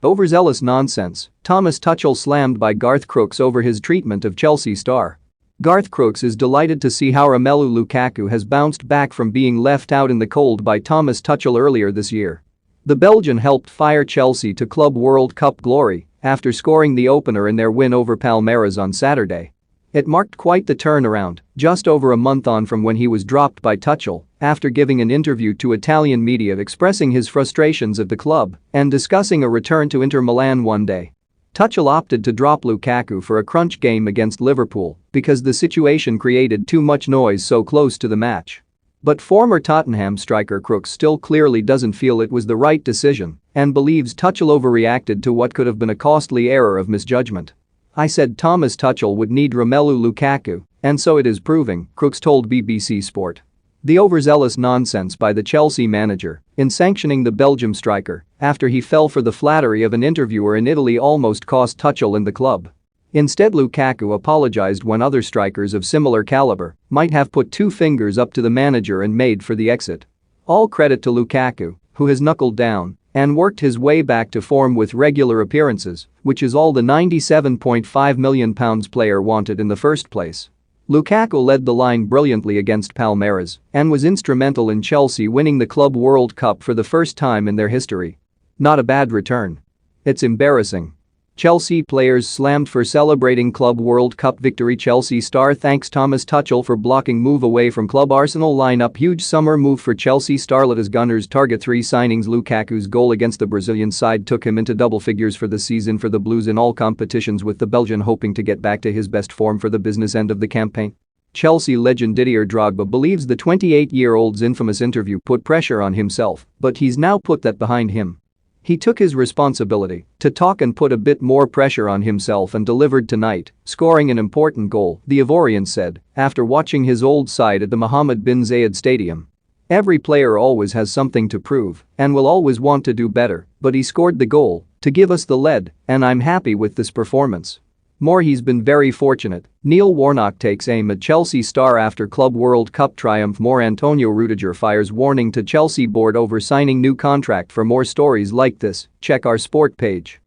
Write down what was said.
Overzealous nonsense, Thomas Tuchel slammed by Garth Crooks over his treatment of Chelsea star. Garth Crooks is delighted to see how Romelu Lukaku has bounced back from being left out in the cold by Thomas Tuchel earlier this year. The Belgian helped fire Chelsea to Club World Cup glory after scoring the opener in their win over Palmeiras on Saturday. It marked quite the turnaround, just over a month on from when he was dropped by Tuchel after giving an interview to Italian media expressing his frustrations at the club and discussing a return to Inter Milan one day. Tuchel opted to drop Lukaku for a crunch game against Liverpool because the situation created too much noise so close to the match. But former Tottenham striker Crooks still clearly doesn't feel it was the right decision and believes Tuchel overreacted to what could have been a costly error of misjudgment. "I said Thomas Tuchel would need Romelu Lukaku, and so it is proving," Crooks told BBC Sport. The overzealous nonsense by the Chelsea manager in sanctioning the Belgium striker after he fell for the flattery of an interviewer in Italy almost cost Tuchel and the club. Instead, Lukaku apologized when other strikers of similar caliber might have put two fingers up to the manager and made for the exit. All credit to Lukaku, who has knuckled down and worked his way back to form with regular appearances, which is all the £97.5 million player wanted in the first place. Lukaku led the line brilliantly against Palmeiras and was instrumental in Chelsea winning the Club World Cup for the first time in their history. Not a bad return. It's embarrassing. Chelsea players slammed for celebrating Club World Cup victory. Chelsea star thanks Thomas Tuchel for blocking move away from club Arsenal lineup. Huge summer move for Chelsea starlet as Gunners target 3 signings. Lukaku's goal against the Brazilian side took him into double figures for the season for the Blues in all competitions, with the Belgian hoping to get back to his best form for the business end of the campaign. Chelsea legend Didier Drogba believes the 28-year-old's infamous interview put pressure on himself, but he's now put that behind him. He took his responsibility to talk and put a bit more pressure on himself and delivered tonight, scoring an important goal, the Ivorian said, after watching his old side at the Mohammed bin Zayed Stadium. "Every player always has something to prove and will always want to do better, but he scored the goal to give us the lead, and I'm happy with this performance. He's been very fortunate." Neil Warnock takes aim at Chelsea star after Club World Cup triumph. Antonio Rudiger fires warning to Chelsea board over signing new contract. For more stories like this, check our sport page.